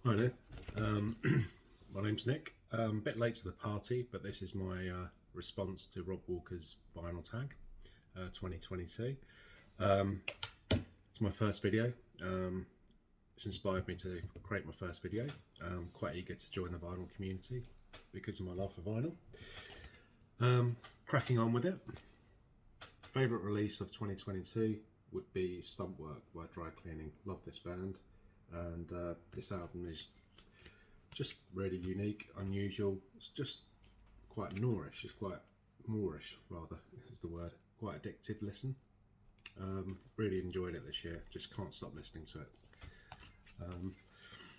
Hi there, my name's Nick. A bit late to the party, but this is my response to Rob Walker's vinyl tag 2022. It's my first video. It's inspired me to create my first video. I'm quite eager to join the vinyl community because of my love for vinyl. Cracking on with it. Favourite release of 2022 would be Stump Work by Dry Cleaning. Love this band. And this album is just really unique, unusual. It's just quite Moorish. It's quite Moorish, rather, is the word. Quite addictive listen. Really enjoyed it this year. Just can't stop listening to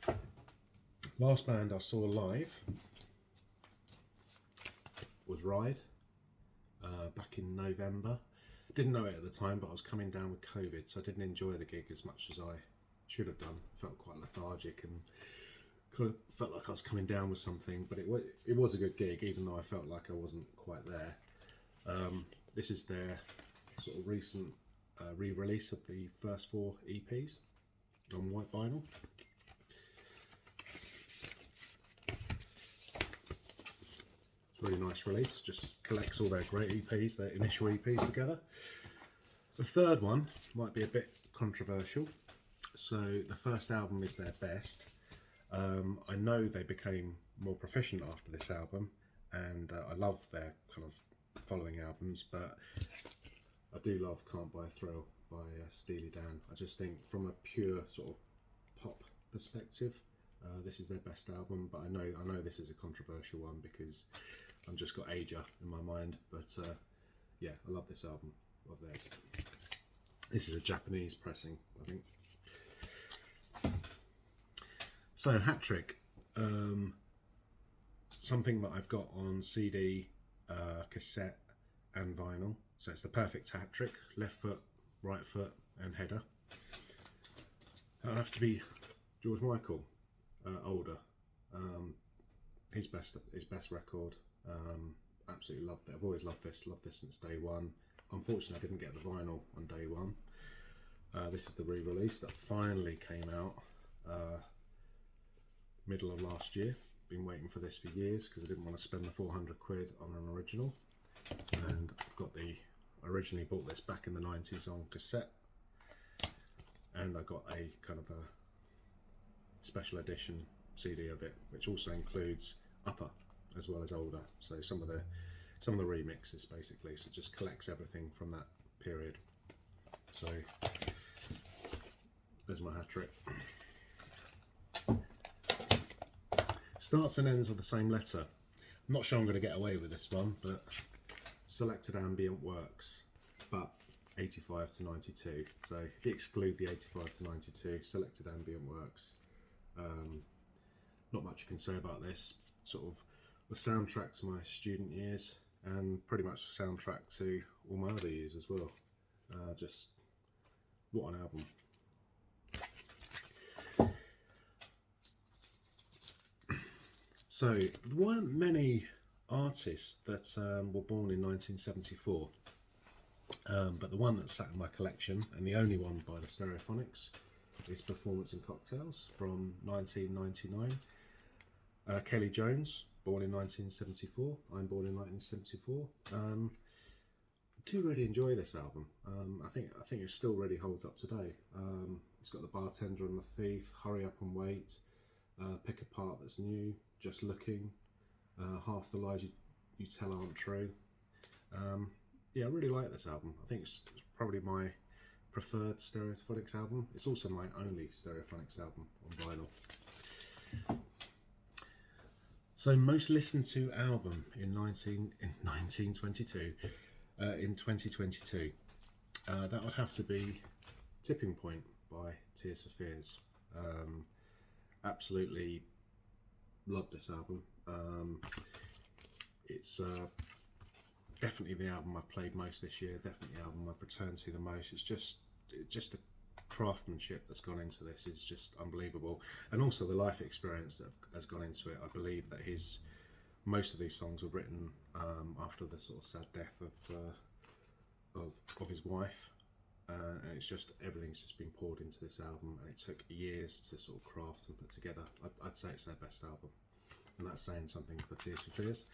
it. Last band I saw live was Ride back in November. Didn't know it at the time, but I was coming down with COVID, so I didn't enjoy the gig as much as I should have done. Felt quite lethargic and kind of felt like I was coming down with something, but it was a good gig, even though I felt like I wasn't quite there. This is their sort of recent re-release of the first 4 EPs on white vinyl. It's a really nice release, just collects all their great EPs, their initial EPs together. The third one might be a bit controversial. So the first album is their best. I know they became more proficient after this album, and I love their kind of following albums, but I do love Can't Buy a Thrill by Steely Dan. I just think from a pure sort of pop perspective, this is their best album, but I know this is a controversial one because I've just got Aja in my mind, but yeah, I love this album of theirs. This is a Japanese pressing, I think. So Hat Trick, something that I've got on CD, cassette and vinyl. So it's the perfect hat trick, left foot, right foot and header. That'll have to be George Michael, older. His best record. Absolutely loved it. I've always loved this since day one. Unfortunately I didn't get the vinyl on day one. This is the re-release that finally came out middle of last year. Been waiting for this for years because I didn't want to spend the 400 quid on an original, and I've got originally bought this back in the 90s on cassette, and I got a kind of a special edition CD of it, which also includes Upper as well as Older, so some of the remixes basically, so it just collects everything from that period. So there's my hat trick. Starts and ends with the same letter. I'm not sure I'm going to get away with this one, but selected ambient works, but 85 to 92. So if you exclude the 85 to 92, selected ambient works. Not much you can say about this. Sort of the soundtrack to my student years, and pretty much the soundtrack to all my other years as well. Just what an album. So there weren't many artists that were born in 1974, but the one that sat in my collection, and the only one by the Stereophonics, is Performance and Cocktails from 1999. Kelly Jones, born in 1974. I'm born in 1974. Do really enjoy this album. I think it still really holds up today. It's got The Bartender and the Thief, Hurry Up and Wait, Pick a Part That's New, Just Looking, Half the Lies You Tell Aren't True. Yeah, I really like this album. I think it's probably my preferred Stereophonics album. It's also my only Stereophonics album on vinyl. So most listened to album in 2022. That would have to be Tipping Point by Tears for Fears. Absolutely love this album. It's definitely the album I've played most this year, definitely the album I've returned to the most. It's just the craftsmanship that's gone into this is just unbelievable, and also the life experience that has gone into it. I believe that most of these songs were written after the sort of sad death of his wife, and it's just, everything's just been poured into this album, and it took years to sort of craft and put together. I'd say it's their best album, and that's saying something for Tears for Fears.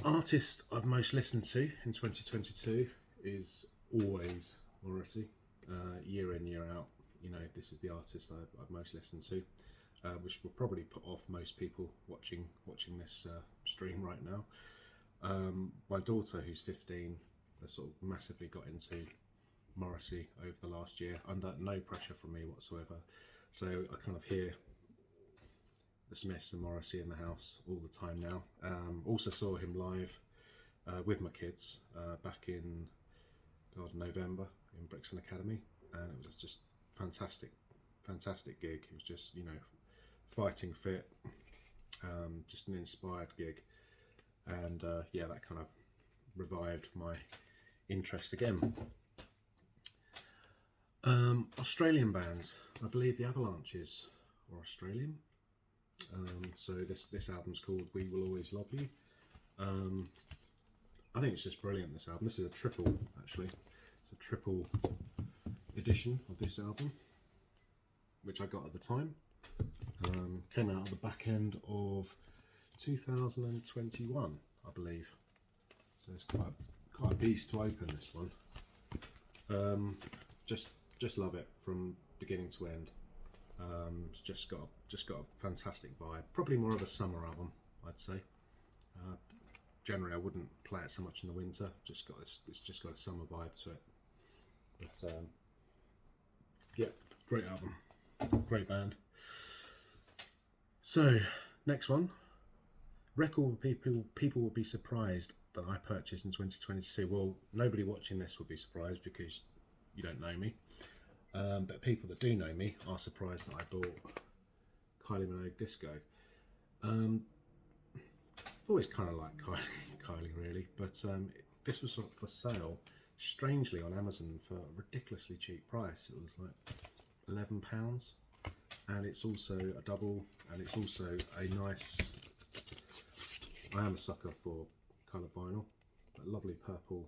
Artist I've most listened to in 2022 is always Morrissey. Year in, year out, you know, this is the artist I've most listened to, which will probably put off most people watching this stream right now. My daughter, who's 15, has sort of massively got into Morrissey over the last year, under no pressure from me whatsoever. So I kind of hear the Smiths and Morrissey in the house all the time now. Also saw him live with my kids back in November in Brixton Academy, and it was just fantastic gig. It was just, you know, fighting fit, just an inspired gig, and yeah, that kind of revived my interest again. Australian bands, I believe the Avalanches are Australian. So this album's called We Will Always Love You. I think it's just brilliant, this album. This is a triple, actually. It's a triple edition of this album, which I got at the time. Came out at the back end of 2021, I believe. So it's quite a beast to open, this one. Just love it from beginning to end. It's just got a fantastic vibe. Probably more of a summer album, I'd say. Generally, I wouldn't play it so much in the winter. It's just got a summer vibe to it. But yeah, great album, great band. So next one, record people will be surprised that I purchased in 2022. Well, nobody watching this will be surprised because you don't know me. But people that do know me are surprised that I bought Kylie Minogue Disco. I've always kind of liked Kylie really, but this was sort of for sale, strangely, on Amazon for a ridiculously cheap price. It was like £11, and it's also a double, and it's also a nice, I am a sucker for coloured vinyl, a lovely purple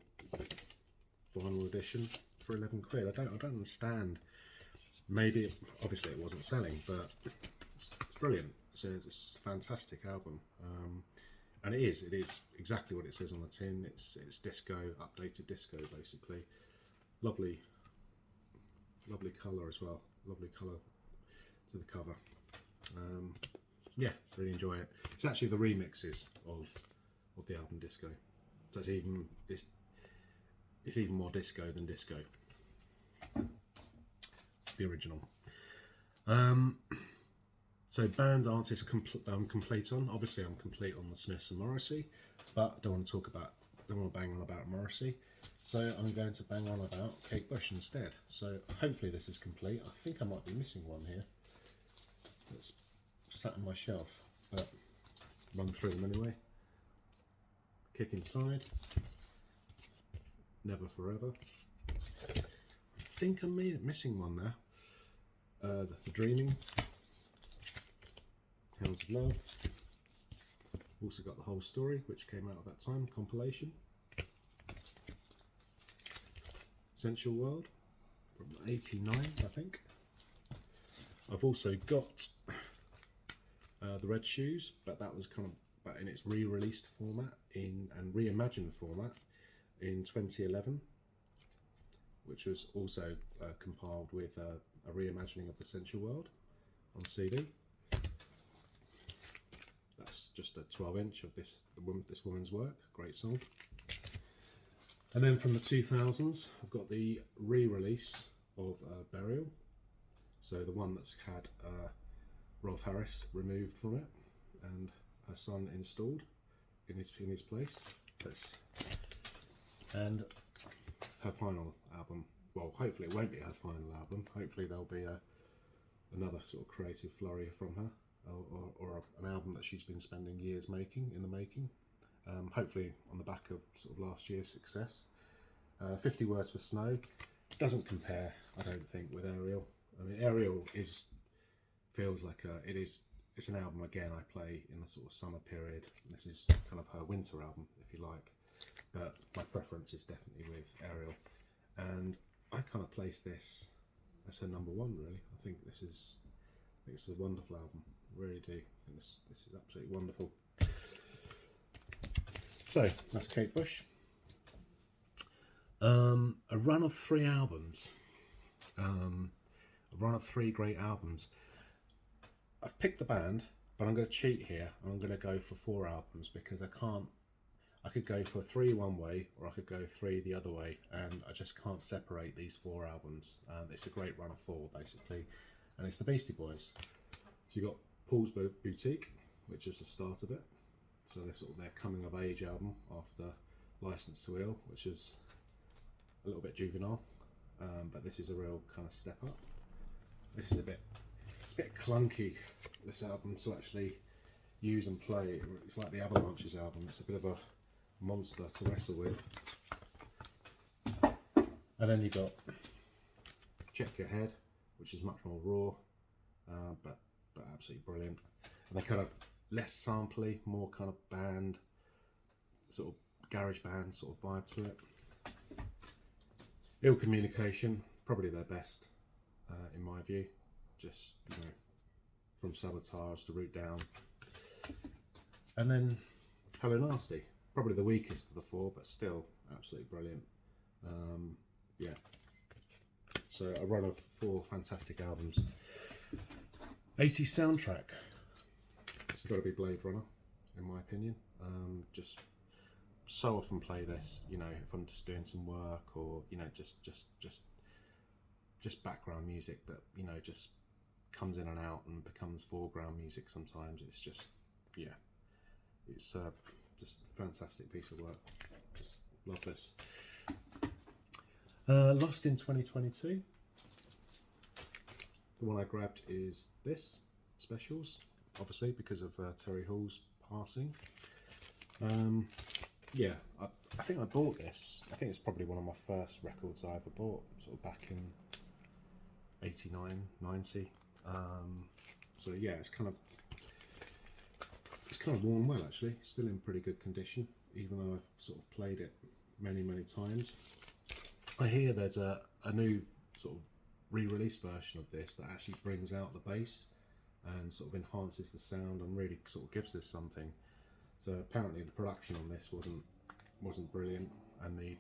vinyl edition for 11 quid. I don't understand. Maybe, obviously it wasn't selling, but it's brilliant. It's a fantastic album, and it is exactly what it says on the tin. It's disco, updated disco, basically. Lovely colour as well. Lovely colour to the cover. Yeah, really enjoy it. It's actually the remixes of the album Disco. So it's even more disco than disco. The original. So band artist I'm complete on. Obviously I'm complete on the Smiths and Morrissey, but don't want to bang on about Morrissey. So I'm going to bang on about Kate Bush instead. So hopefully this is complete. I think I might be missing one here. That's sat on my shelf, but run through them anyway. Kick inside. Never Forever. I think I'm missing one there. The Dreaming. Hounds of Love. Also got The Whole Story, which came out at that time, compilation. Sensual World from '89, I think. I've also got The Red Shoes, but that was kind of in its re-released format and reimagined format in 2011, which was also compiled with a reimagining of The Sensual World on CD. That's just a 12-inch of this woman's work. Great song. And then from the 2000s, I've got the re-release of Burial. So the one that's had Rolf Harris removed from it and her son installed in his place. And her final album. Well, hopefully it won't be her final album. Hopefully there'll be another sort of creative flurry from her, or an album that she's been spending years making. Hopefully on the back of sort of last year's success. 50 Words for Snow doesn't compare, I don't think, with Ariel. I mean, Ariel feels like it's an album again I play in the sort of summer period. This is kind of her winter album, if you like. but my preference is definitely with Ariel, and I kind of place this as her number one. Really, I think this is a wonderful album. I really do. I think this is absolutely wonderful. So that's Kate Bush. A run of 3 albums. A run of 3 great albums. I've picked the band, but I'm going to cheat here. I'm going to go for 4 albums because I could go for 3 one way, or I could go 3 the other way, and I just can't separate these 4 albums. It's a great run of 4 basically, and it's the Beastie Boys. So you got Paul's Boutique, which is the start of it. So they're sort of their coming of age album after License to Ill, which is a little bit juvenile, but this is a real kind of step up. This is it's a bit clunky, this album, to actually use and play. It's like the Avalanche's album. It's a bit of a monster to wrestle with. And then you got Check Your Head, which is much more raw, but absolutely brilliant. And they kind of less sampley, more kind of band, sort of garage band sort of vibe to it. Ill Communication, probably their best, in my view. Just, you know, from Sabotage to Root Down. And then Hello Nasty, probably the weakest of the 4, but still absolutely brilliant. Yeah. So a run of 4 fantastic albums. 80s soundtrack. It's got to be Blade Runner, in my opinion. Just so often play this, you know, if I'm just doing some work, or, you know, just background music that, you know, just comes in and out and becomes foreground music sometimes. It's just, yeah, it's just a fantastic piece of work. Just love this. Lost in 2022. The one I grabbed is this, Specials, obviously because of Terry Hall's passing. Yeah, I think I bought this. I think it's probably one of my first records I ever bought, sort of back in 89, 90. So yeah, it's kind of worn well actually. Still in pretty good condition, even though I've sort of played it many times. I hear there's a new sort of re-release version of this that actually brings out the bass and sort of enhances the sound and really sort of gives this something. So apparently the production on this wasn't brilliant, and the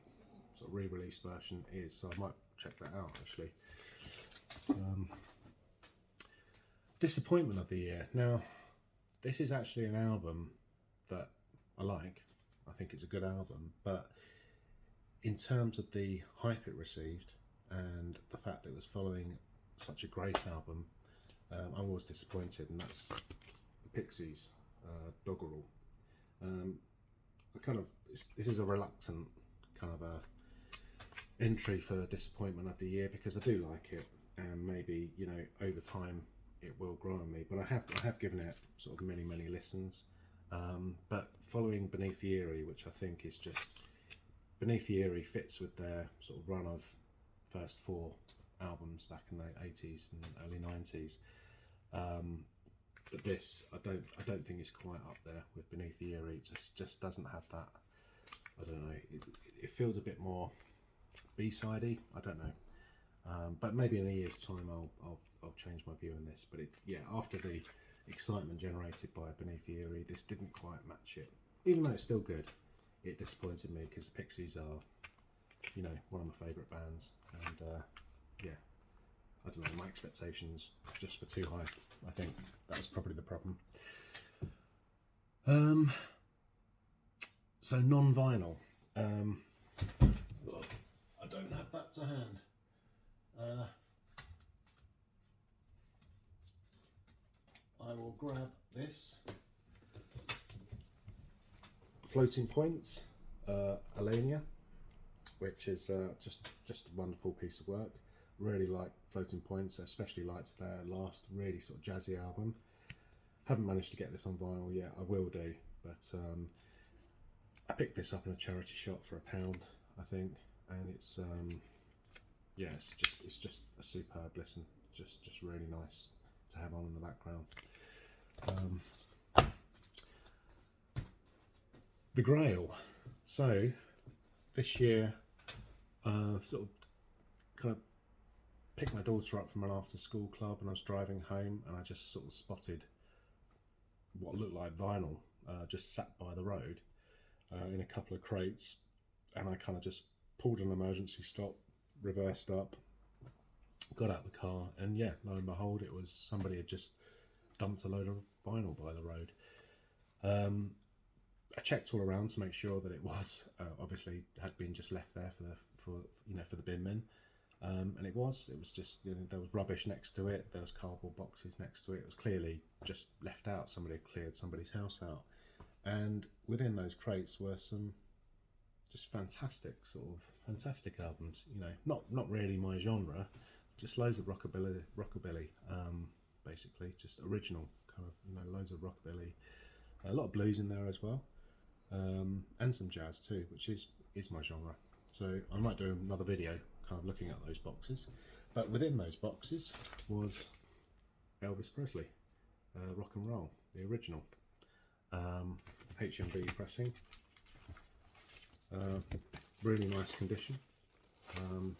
sort of re-release version is. So I might check that out actually. Disappointment of the year. Now, this is actually an album that I like. I think it's a good album, but in terms of the hype it received and the fact that it was following such a great album, I was disappointed, and that's the Pixies, Doggerel. This is a reluctant kind of a entry for disappointment of the year, because I do like it, and maybe, you know, over time it will grow on me. But I have given it sort of many listens. But following Beneath the Eyrie, which I think is just, Beneath the Eyrie fits with their sort of run of first 4 albums back in the 80s and early 90s. But this, I don't think is quite up there with Beneath the Eyrie. It just doesn't have that. I don't know. It feels a bit more B-sidey. I don't know. But maybe in a year's time, I'll change my view on this. But yeah, after the excitement generated by Beneath the Eyrie, this didn't quite match it. Even though it's still good, it disappointed me, because the Pixies are, you know, one of my favourite bands, and yeah, I don't know, my expectations just were too high. I think that was probably the problem. So non-vinyl. I don't have that to hand. I will grab this. Floating Points, Alenia, which is just a wonderful piece of work. Really like Floating Points, especially liked their last really sort of jazzy album. Haven't managed to get this on vinyl yet. I will do, but I picked this up in a charity shop for £1, I think, and it's yeah, it's just a superb listen. Just really nice to have on in the background. The Grail. So this year, sort of kind of picked my daughter up from an after school club, and I was driving home, and I just sort of spotted what looked like vinyl just sat by the road in a couple of crates, and I kind of just pulled an emergency stop, reversed up, got out the car, and yeah, lo and behold, it was somebody had just dumped a load of vinyl by the road. I checked all around to make sure that it was obviously had been just left there for the bin men, and it was just, you know, there was rubbish next to it, there was cardboard boxes next to it. It was clearly just left out. Somebody had cleared somebody's house out, and within those crates were some just fantastic albums. You know, not really my genre, just loads of rockabilly, basically just original kind of, you know, loads of rockabilly, a lot of blues in there as well, and some jazz too, which is my genre. So I might do another video kind of looking at those boxes. But within those boxes was Elvis Presley, Rock and Roll, the original, HMV pressing, really nice condition, and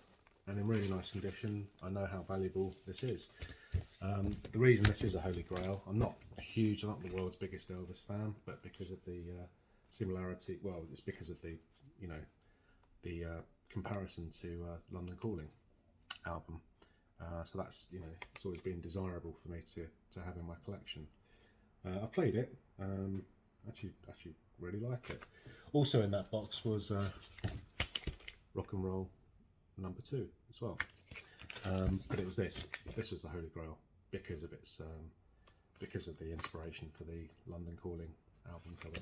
in really nice condition. I know how valuable this is. The reason this is a holy grail, I'm not the world's biggest Elvis fan, but because of the similarity, well, it's because of the, you know, the comparison to London Calling album. So that's, you know, it's always been desirable for me to have in my collection. I've played it, actually really like it. Also in that box was Rock and Roll number 2 as well. But it was this was the holy grail because of its because of the inspiration for the London Calling album cover.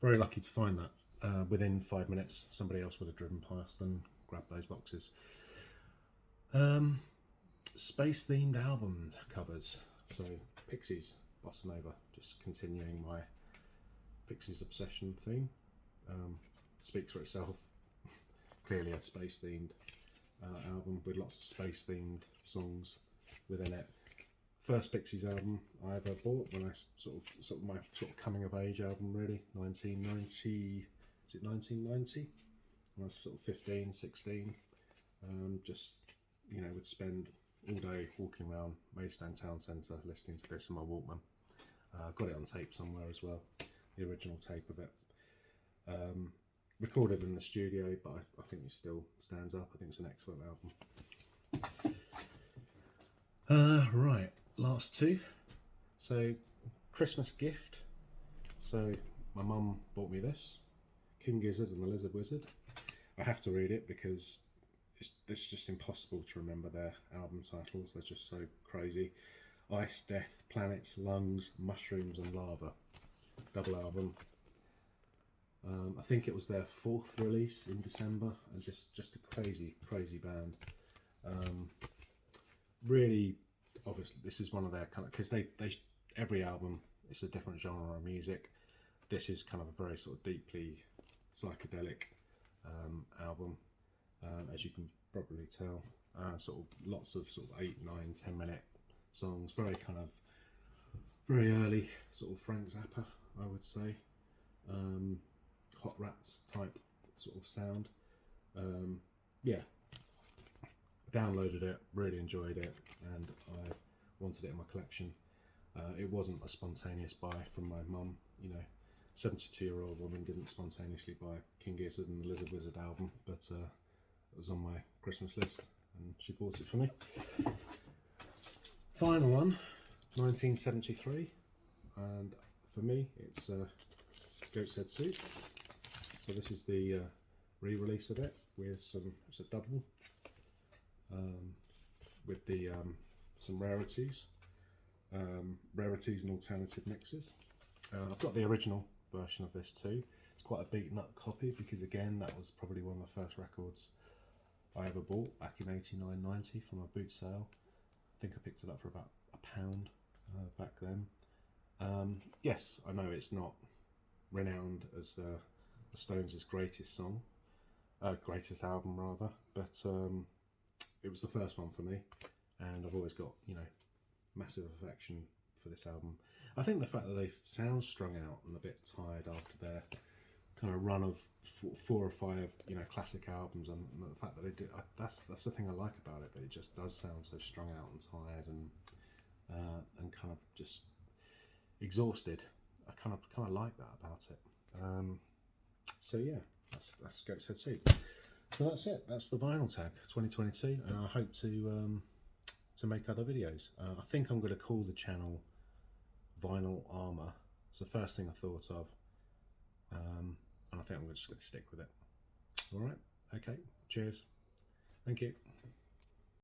Very lucky to find that. Within 5 minutes, somebody else would have driven past and grabbed those boxes. Space-themed album covers. So Pixies, Bossa Nova, just continuing my Pixies obsession theme. Speaks for itself. Clearly a space-themed album with lots of space-themed songs within it. First Pixies album I ever bought when I sort of my coming of age album, really. 1990. Is it 1990? When I was sort of 15, 16. Just, you know, would spend all day walking around Maidstone Town Centre listening to this on my Walkman. I've got it on tape somewhere as well, the original tape of it. Recorded in the studio, but I think it still stands up. I think it's an excellent album. Right, last two. So, Christmas gift. So, my mum bought me this, King Gizzard and the Lizard Wizard. I have to read it because it's just impossible to remember their album titles. They're just so crazy. Ice, Death, Planets, Lungs, Mushrooms and Lava. Double album. I think it was their 4th release in December, and just a crazy band. Really, obviously, this is one of their kind of, because they every album is a different genre of music. This is kind of a very sort of deeply psychedelic album, as you can probably tell. Sort of lots of sort of 8, 9, 10 minute songs. Very early sort of Frank Zappa, I would say. Hot Rats type sort of sound. Yeah, downloaded it, really enjoyed it, and I wanted it in my collection. It wasn't a spontaneous buy from my mum, you know. 72-year-old woman didn't spontaneously buy King Gizzard and the Lizard Wizard album, but it was on my Christmas list and she bought it for me. Final one, 1973, and for me it's Goat's Head Soup. So this is the re-release of it with it's a double with the some rarities and alternative mixes. I've got the original version of this too. It's quite a beaten up copy because, again, that was probably one of the first records I ever bought back in 89-90 from a boot sale. I think I picked it up for about £1 back then. Yes, I know it's not renowned as the Stones' greatest album rather, but it was the first one for me, and I've always got, you know, massive affection for this album. I think the fact that they sound strung out and a bit tired after their kind of run of four or five, you know, classic albums, and the fact that they did, that's the thing I like about it. But it just does sound so strung out and tired, and kind of just exhausted. I kind of like that about it. So yeah, that's Goat's Head Seat. So that's it. That's the Vinyl Tag 2022, and I hope to make other videos. I think I'm going to call the channel Vinyl Armour. It's the first thing I thought of, and I think I'm just going to stick with it. All right. Okay. Cheers. Thank you.